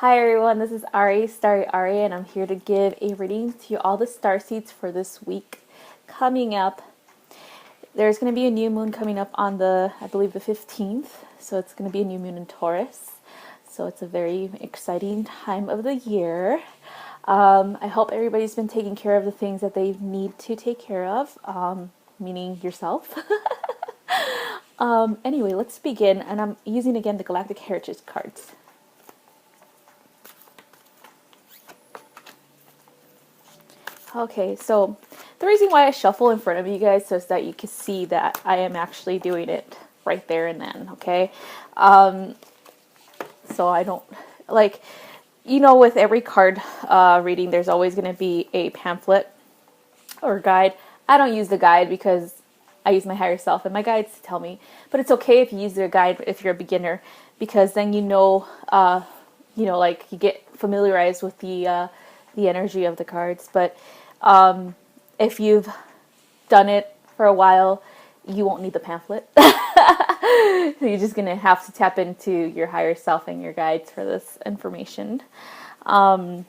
Hi everyone, this is StariAri, and I'm here to give a reading to all the starseeds for this week. Coming up, there's going to be a new moon coming up on I believe the 15th, so it's going to be a new moon in Taurus. So it's a very exciting time of the year. I hope everybody's been taking care of the things that they need to take care of, meaning yourself. Anyway, let's begin, and I'm using again the Galactic Heritage cards. Okay, so the reason why I shuffle in front of you guys is that you can see that I am actually doing it right there and then, okay? So I don't, like, with every card reading, there's always going to be a pamphlet or guide. I don't use the guide because I use my higher self and my guides to tell me. But it's okay if you use the guide if you're a beginner, because then like you get familiarized with the energy of the cards. But if you've done it for a while, you won't need the pamphlet. So you're just going to have to tap into your higher self and your guides for this information. Okay,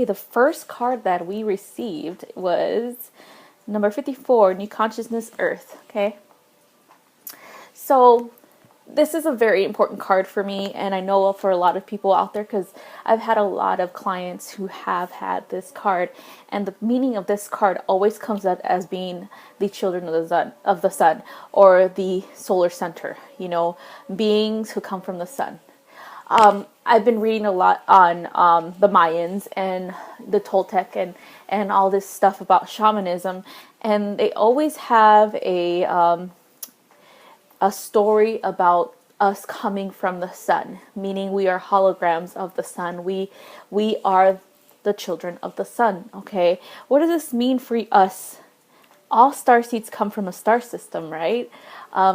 the first card that we received was number 54, New Consciousness Earth. Okay, so this is a very important card for me, and I know for a lot of people out there, because I've had a lot of clients who have had this card, and the meaning of this card always comes out as being the children of the sun, or the solar center, beings who come from the sun. I've been reading a lot on the Mayans and the Toltec and all this stuff about shamanism, and they always have a story about us coming from the sun, meaning we are holograms of the sun. We are the children of the sun, okay? What does this mean for us? All starseeds come from a star system, right?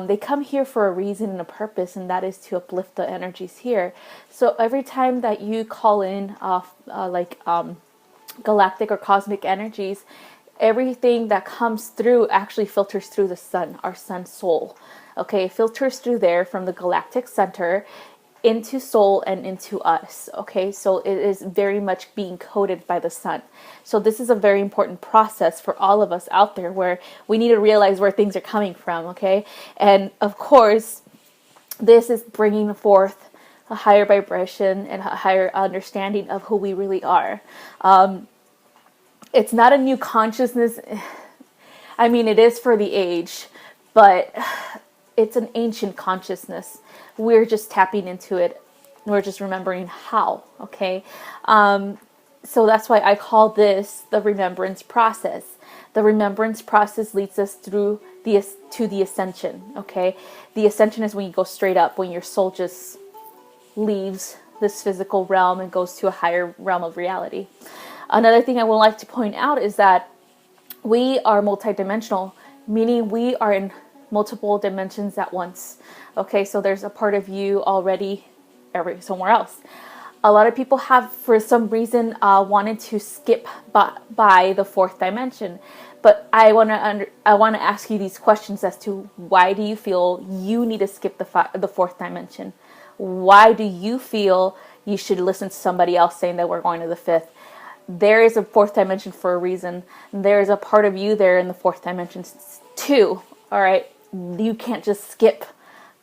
They come here for a reason and a purpose, and that is to uplift the energies here. So every time that you call in galactic or cosmic energies, everything that comes through actually filters through the sun, our sun soul. Okay, it filters through there from the galactic center into soul and into us. Okay, so it is very much being coded by the sun. So this is a very important process for all of us out there, where we need to realize where things are coming from. Okay, and of course, this is bringing forth a higher vibration and a higher understanding of who we really are. It's not a new consciousness. I mean, it is for the age, but it's an ancient consciousness. We're just tapping into it. We're just remembering how, okay? So that's why I call this the remembrance process. The remembrance process leads us through to the ascension, okay? The ascension is when you go straight up, when your soul just leaves this physical realm and goes to a higher realm of reality. Another thing I would like to point out is that we are multidimensional, meaning we are in multiple dimensions at once. Okay, so there's a part of you already somewhere else. A lot of people have, for some reason, wanted to skip by the fourth dimension. But I want to ask you these questions as to why do you feel you need to skip the fourth dimension? Why do you feel you should listen to somebody else saying that we're going to the fifth? There is a fourth dimension for a reason. There is a part of you there in the fourth dimension too. All right, you can't just skip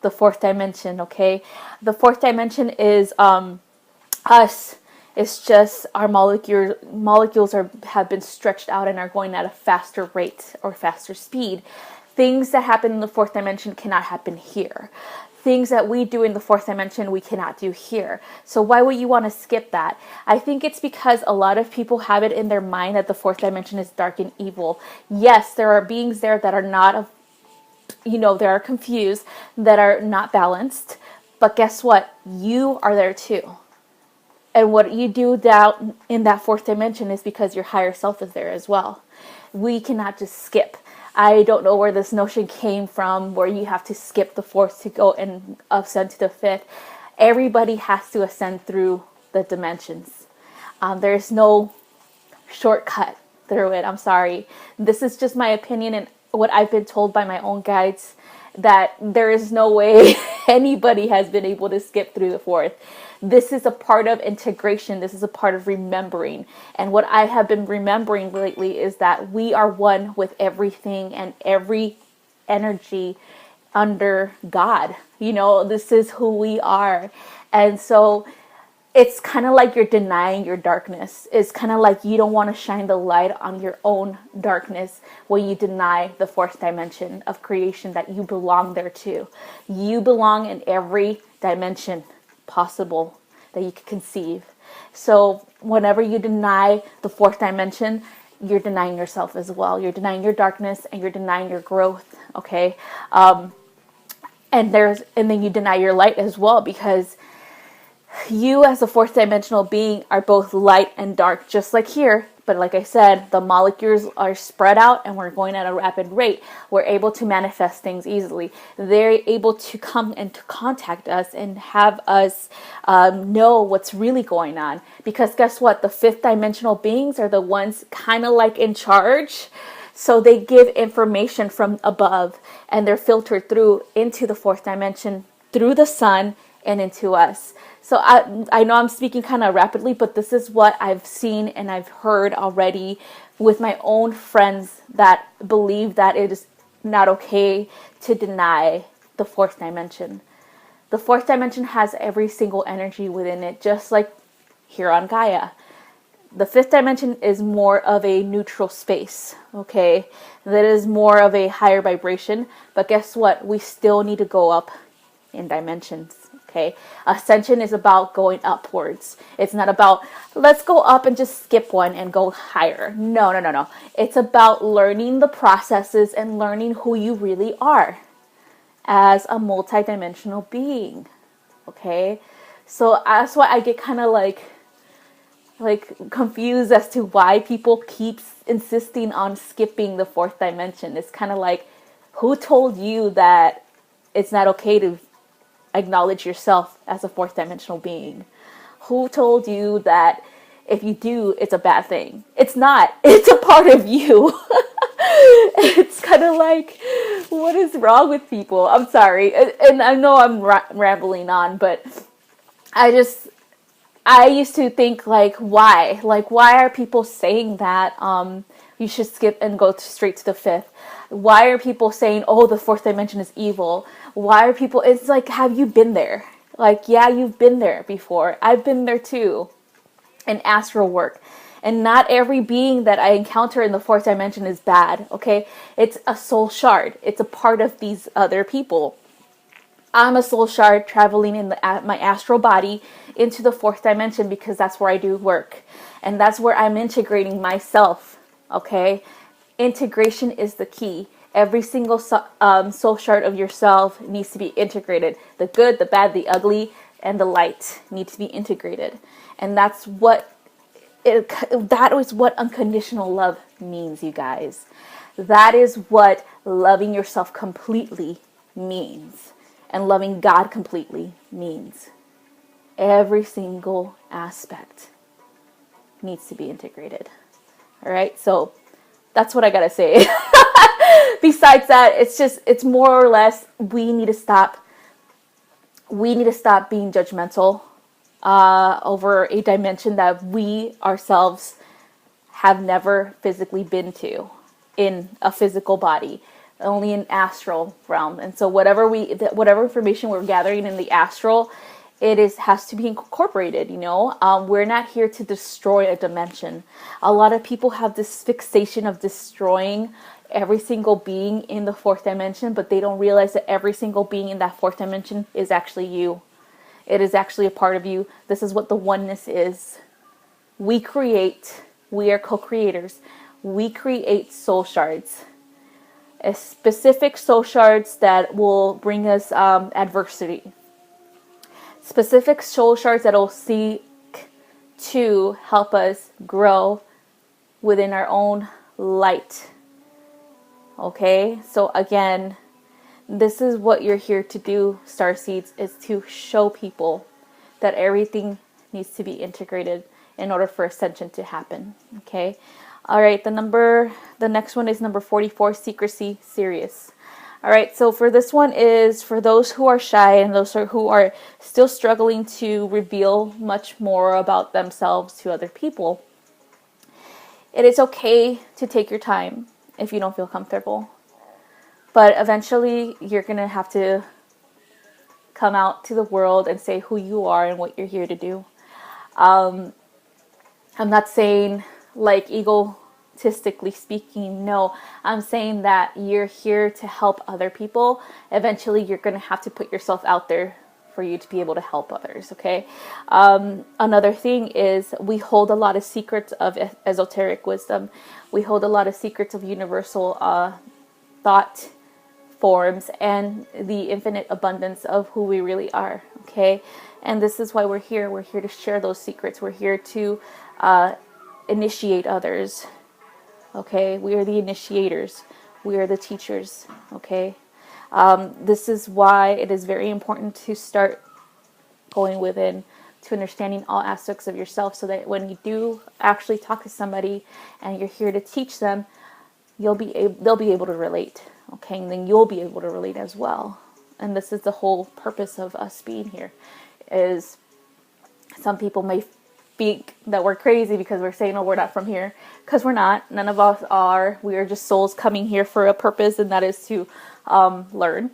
the fourth dimension. Okay, the fourth dimension is us. It's just our molecules have been stretched out and are going at a faster rate or faster speed. Things that happen in the fourth dimension cannot happen here. Things that we do in the fourth dimension, we cannot do here. So why would you want to skip that? I think it's because a lot of people have it in their mind that the fourth dimension is dark and evil. Yes, there are beings there that are not, they are confused, that are not balanced. But guess what? You are there too. And what you do down in that fourth dimension is because your higher self is there as well. We cannot just skip. I don't know where this notion came from, where you have to skip the fourth to go and ascend to the fifth. Everybody has to ascend through the dimensions. There's no shortcut through it. I'm sorry. This is just my opinion and what I've been told by my own guides, that there is no way anybody has been able to skip through the fourth. This is a part of integration. This is a part of remembering. And what I have been remembering lately is that we are one with everything and every energy under God. You know, this is who we are. And so it's kind of like you're denying your darkness. It's kind of like you don't want to shine the light on your own darkness when you deny the fourth dimension of creation that you belong there to. You belong in every dimension possible that you could conceive. So whenever you deny the fourth dimension, you're denying yourself as well. You're denying your darkness and you're denying your growth. Okay. And then you deny your light as well, because you as a fourth dimensional being are both light and dark, just like here. But like I said, the molecules are spread out and we're going at a rapid rate. We're able to manifest things easily. They're able to come and to contact us and have us know what's really going on. Because guess what? The fifth dimensional beings are the ones kind of like in charge. So they give information from above and they're filtered through into the fourth dimension through the sun and into us. So I know I'm speaking kind of rapidly, but this is what I've seen and I've heard already with my own friends that believe that it is not okay to deny the fourth dimension. The fourth dimension has every single energy within it, just like here on Gaia. The fifth dimension is more of a neutral space, okay? That is more of a higher vibration, but guess what? We still need to go up in dimensions. Okay, ascension is about going upwards. It's not about let's go up and just skip one and go higher. No. It's about learning the processes and learning who you really are as a multidimensional being. Okay, so that's why I get kind of like confused as to why people keep insisting on skipping the fourth dimension. It's kind of like, who told you that it's not okay to acknowledge yourself as a fourth dimensional being? Who told you that if you do, it's a bad thing? It's not. It's a part of you. It's kind of like, what is wrong with people? I'm sorry. And I know I'm rambling on, but I used to think why? Why are people saying that you should skip and go straight to the fifth? Why are people saying, oh, the fourth dimension is evil? Why are people, it's like, have you been there? Yeah, you've been there before. I've been there too in astral work. And not every being that I encounter in the fourth dimension is bad, okay? It's a soul shard. It's a part of these other people. I'm a soul shard traveling in my astral body into the fourth dimension because that's where I do work. And that's where I'm integrating myself, okay? Integration is the key. Every single soul shard of yourself needs to be integrated. The good, the bad, the ugly, and the light need to be integrated. And that is what unconditional love means, you guys. That is what loving yourself completely means. And loving God completely means. Every single aspect needs to be integrated. All right, so that's what I gotta say. Besides that, it's more or less we need to stop being judgmental over a dimension that we ourselves have never physically been to in a physical body, only in astral realm. And so whatever information we're gathering in the astral, has to be incorporated, you know. We're not here to destroy a dimension. A lot of people have this fixation of destroying every single being in the fourth dimension, but they don't realize that every single being in that fourth dimension is actually you. It is actually a part of you. This is what the oneness is. We are co-creators. We create soul shards. Specific soul shards that will bring us adversity. Specific soul shards that will seek to help us grow within our own light. Okay, so again, this is what you're here to do, Starseeds, is to show people that everything needs to be integrated in order for ascension to happen. Okay, all right, the next one is number 44, Secrecy, Serious. All right, so for this one is for those who are shy and those who are still struggling to reveal much more about themselves to other people. It is okay to take your time if you don't feel comfortable. But eventually you're going to have to come out to the world and say who you are and what you're here to do. I'm not saying like egotistically speaking, no. I'm saying that you're here to help other people. Eventually you're going to have to put yourself out there for you to be able to help others, okay? Another thing is we hold a lot of secrets of esoteric wisdom. We hold a lot of secrets of universal thought forms and the infinite abundance of who we really are, okay? And this is why we're here. We're here to share those secrets. We're here to initiate others, okay? We are the initiators. We are the teachers, okay? This is why it is very important to start going within, to understanding all aspects of yourself, so that when you do actually talk to somebody and you're here to teach them, they'll be able to relate, okay? And then you'll be able to relate as well. And this is the whole purpose of us being here. Is some people may think that we're crazy because we're saying, oh, we're not from here, because we're not. None of us are. We are just souls coming here for a purpose, and that is to learn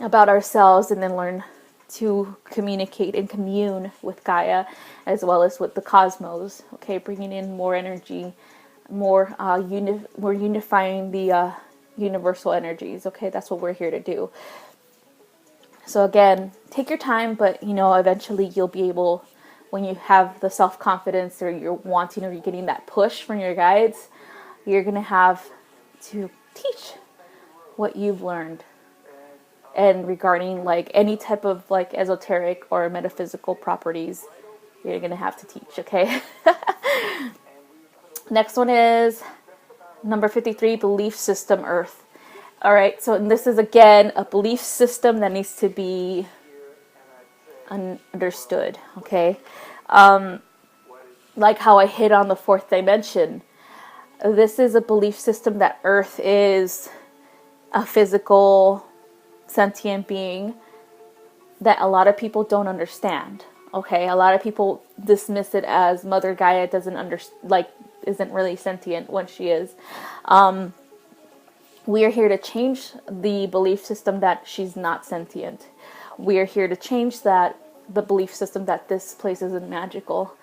about ourselves and then learn to communicate and commune with Gaia as well as with the cosmos, okay? Bringing in more energy, more we're unifying the universal energies, okay? That's what we're here to do. So again, take your time, but eventually you'll be able, when you have the self-confidence or you're wanting or you're getting that push from your guides, you're going to have to teach what you've learned. And regarding like any type of like esoteric or metaphysical properties, you're going to have to teach, okay? Next one is number 53, belief system Earth. All right, so this is again a belief system that needs to be understood, okay? Like how I hit on the fourth dimension, this is a belief system that Earth is a physical, sentient being that a lot of people don't understand, okay? A lot of people dismiss it as Mother Gaia isn't really sentient when she is. We are here to change the belief system that she's not sentient. We are here to change the belief system that this place isn't magical.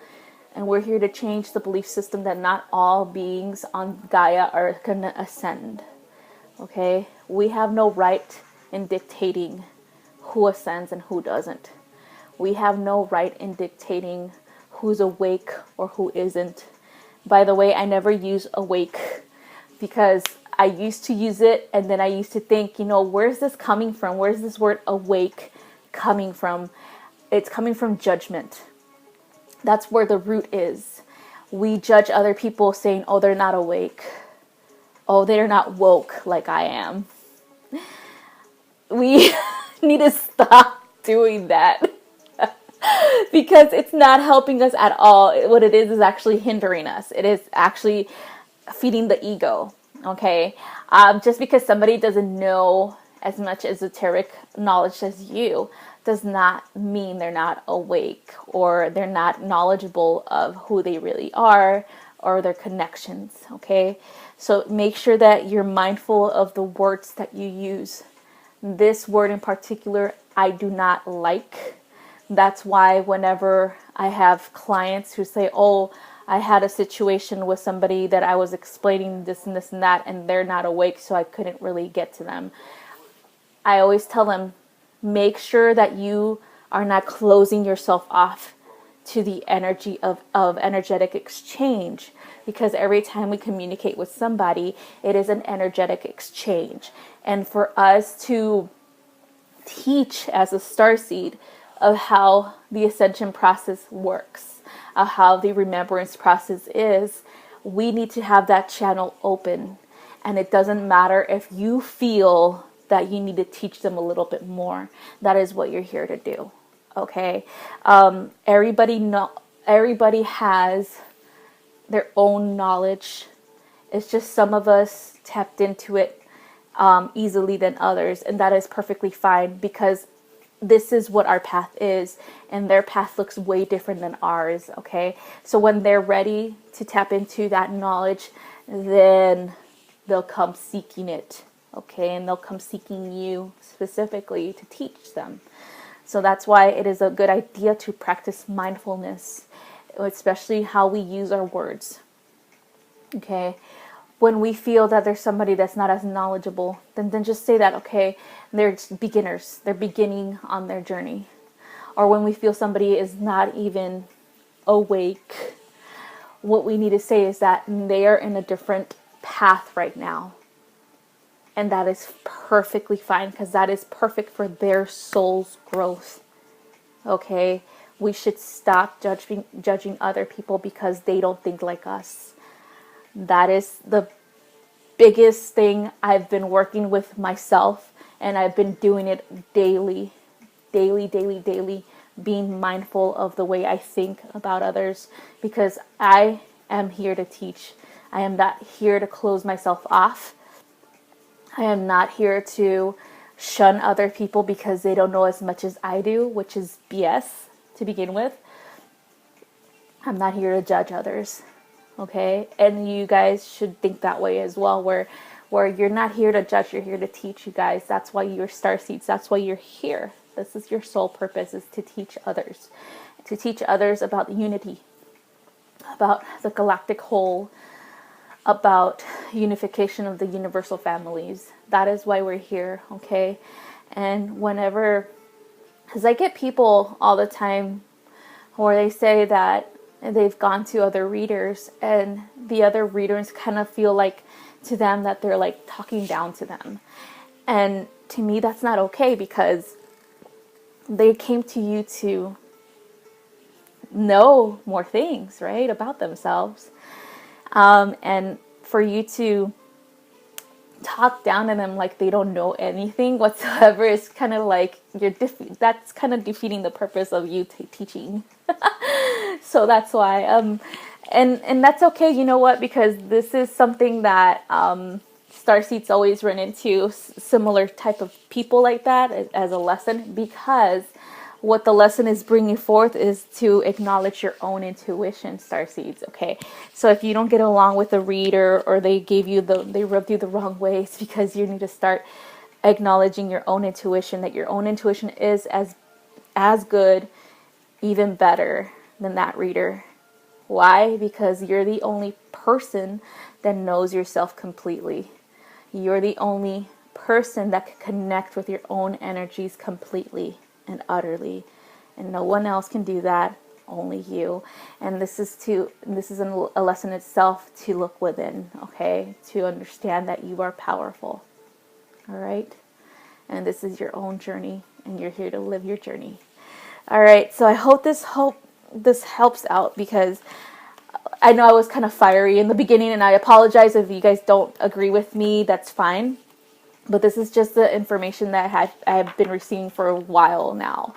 And we're here to change the belief system that not all beings on Gaia are going to ascend. Okay? We have no right in dictating who ascends and who doesn't. We have no right in dictating who's awake or who isn't. By the way, I never use awake because I used to use it and then I used to think, where's this coming from? Where's this word awake coming from? It's coming from judgment. That's where the root is. We judge other people saying, oh, they're not awake. Oh, they're not woke like I am. We need to stop doing that because it's not helping us at all. What it is actually hindering us. It is actually feeding the ego, okay? Just because somebody doesn't know as much esoteric knowledge as you does not mean they're not awake or they're not knowledgeable of who they really are or their connections, okay? So make sure that you're mindful of the words that you use. This word in particular, I do not like. That's why whenever I have clients who say, oh, I had a situation with somebody that I was explaining this and this and that, and they're not awake, so I couldn't really get to them. I always tell them, make sure that you are not closing yourself off to the energy of energetic exchange, because every time we communicate with somebody, it is an energetic exchange. And for us to teach as a starseed of how the ascension process works, of how the remembrance process is, we need to have that channel open. And it doesn't matter if you feel that you need to teach them a little bit more. That is what you're here to do. Okay? Everybody has their own knowledge. It's just some of us tapped into it easily than others, and that is perfectly fine, because this is what our path is, and their path looks way different than ours. Okay, so when they're ready to tap into that knowledge, then they'll come seeking it. Okay, and they'll come seeking you specifically to teach them. So that's why it is a good idea to practice mindfulness, especially how we use our words. Okay, when we feel that there's somebody that's not as knowledgeable, then just say that, okay, they're beginners. They're beginning on their journey. Or when we feel somebody is not even awake, what we need to say is that they are in a different path right now. And that is perfectly fine, because that is perfect for their soul's growth. Okay? We should stop judging other people because they don't think like us. That is the biggest thing I've been working with myself, and I've been doing it daily, being mindful of the way I think about others, because I am here to teach. I am not here to close myself off. I am not here to shun other people because they don't know as much as I do, which is BS to begin with. I'm not here to judge others. Okay, and you guys should think that way as well, where you're not here to judge, you're here to teach, you guys. That's why you're Starseeds. That's why you're here. This is your sole purpose, is to teach others. To teach others about unity, about the galactic whole, about unification of the universal families. That is why we're here, okay? And whenever, because I get people all the time where they say that they've gone to other readers, and the other readers kind of feel like to them that they're like talking down to them. And to me, that's not okay, because they came to you to know more things, right, about themselves. And for you to talk down to them like they don't know anything whatsoever is kind of like that's kind of defeating the purpose of you teaching. So that's why, and that's okay. You know what? Because this is something that Starseeds always run into similar type of people like that as a lesson, because what the lesson is bringing forth is to acknowledge your own intuition, Starseeds. Okay, so if you don't get along with a reader, or they rubbed you the wrong way, it's because you need to start acknowledging your own intuition. That your own intuition is as good, even better than that reader. Why? Because you're the only person that knows yourself completely. You're the only person that can connect with your own energies completely and utterly, and no one else can do that, only you. And this is a lesson itself, to look within, okay, to understand that you are powerful. All right, and this is your own journey, and you're here to live your journey. All right, so I hope this helps out, because I know I was kind of fiery in the beginning, and I apologize if you guys don't agree with me. That's fine. But this is just the information that I have been receiving for a while now.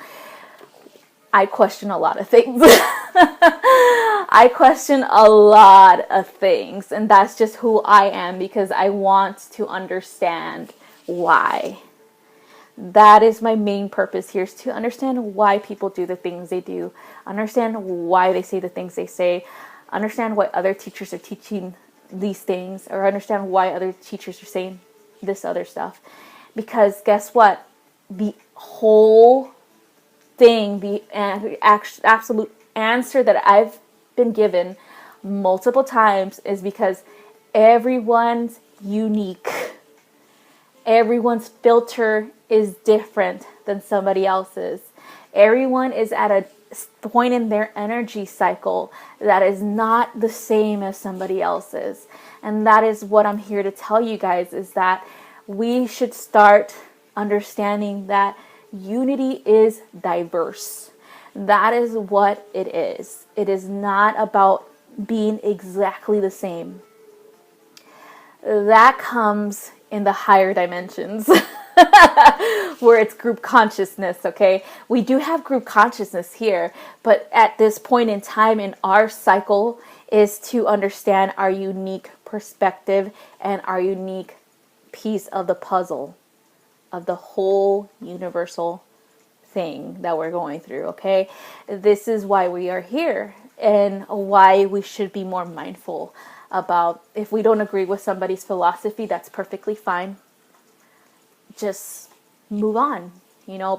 I question a lot of things. I question a lot of things. And that's just who I am, because I want to understand why. That is my main purpose here, is to understand why people do the things they do. Understand why they say the things they say. Understand why other teachers are teaching these things. Or understand why other teachers are saying this other stuff. Because guess what? The whole thing, the absolute answer that I've been given multiple times, is because everyone's unique. Everyone's filter is different than somebody else's. Everyone is at a point in their energy cycle that is not the same as somebody else's. And that is what I'm here to tell you guys, is that we should start understanding that unity is diverse. That is what it is. It is not about being exactly the same. That comes in the higher dimensions. Where it's group consciousness, okay? We do have group consciousness here, but at this point in time in our cycle is to understand our unique perspective and our unique piece of the puzzle of the whole universal thing that we're going through, okay? This is why we are here and why we should be more mindful about, if we don't agree with somebody's philosophy, that's perfectly fine. Just move on,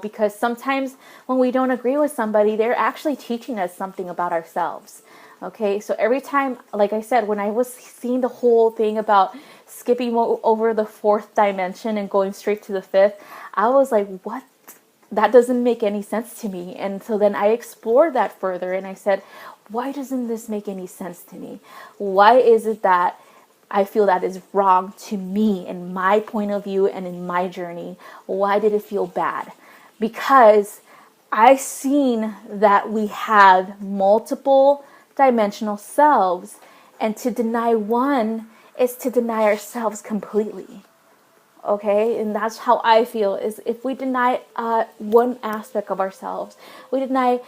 because sometimes when we don't agree with somebody, they're actually teaching us something about ourselves. Okay, so every time, like I said, when I was seeing the whole thing about skipping over the 4th dimension and going straight to the 5th, I was like, what? That doesn't make any sense to me. And so then I explored that further and I said, why doesn't this make any sense to me? Why is it that I feel that is wrong to me in my point of view and in my journey? Why did it feel bad? Because I've seen that we have multiple dimensional selves, and to deny one is to deny ourselves completely. Okay, and that's how I feel, is if we deny one aspect of ourselves, we deny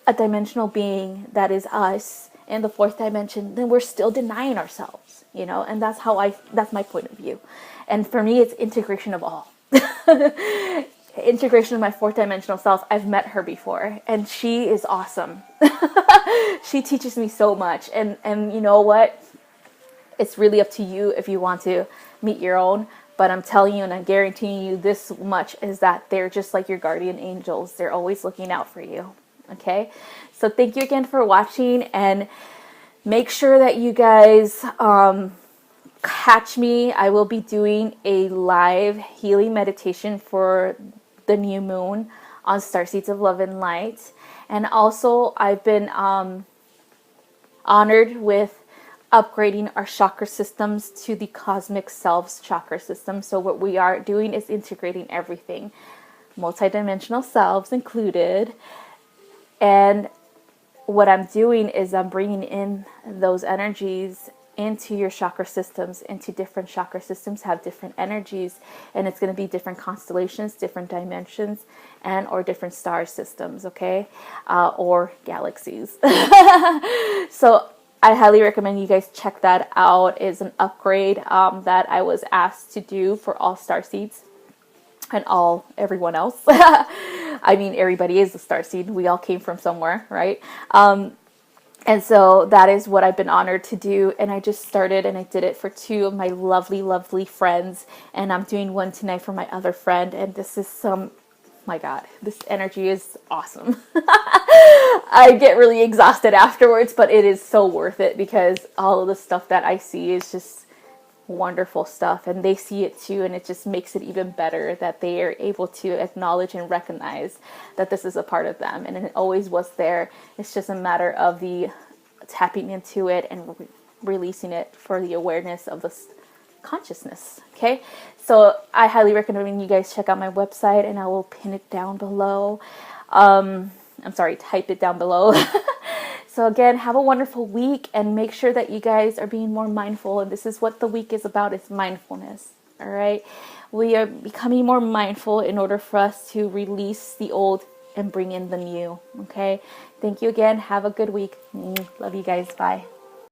a dimensional being that is us in the 4th dimension, then we're still denying ourselves, and that's my point of view. And for me, it's integration of all. Integration of my 4th dimensional self. I've met her before and she is awesome. She teaches me so much, and you know what? It's really up to you if you want to meet your own. But I'm telling you and I'm guaranteeing you this much, is that they're just like your guardian angels. They're always looking out for you. Okay? So thank you again for watching, and make sure that you guys catch me. I will be doing a live healing meditation for the new moon on Starseeds of Love and Light. And also I've been honored with upgrading our chakra systems to the cosmic selves chakra system. So what we are doing is integrating everything, multidimensional selves included. And what I'm doing is I'm bringing in those energies into your chakra systems, into different chakra systems have different energies, and it's going to be different constellations, different dimensions, and or different star systems, okay, or galaxies. So I highly recommend you guys check that out. It's an upgrade that I was asked to do for all Starseeds and everyone else. I mean, everybody is a Starseed. We all came from somewhere, right? And so that is what I've been honored to do. And I just started, and I did it for 2 of my lovely, lovely friends. And I'm doing one tonight for my other friend. And this is my God, this energy is awesome. I get really exhausted afterwards, but it is so worth it, because all of the stuff that I see is just wonderful stuff, and they see it too, and it just makes it even better that they are able to acknowledge and recognize that this is a part of them, and it always was there. It's just a matter of the tapping into it and releasing it for the awareness of this consciousness. Okay, so I highly recommend you guys check out my website, and I will pin it down below. Type it down below. So again, have a wonderful week, and make sure that you guys are being more mindful. And this is what the week is about, is mindfulness. All right. We are becoming more mindful in order for us to release the old and bring in the new. Okay. Thank you again. Have a good week. Love you guys. Bye.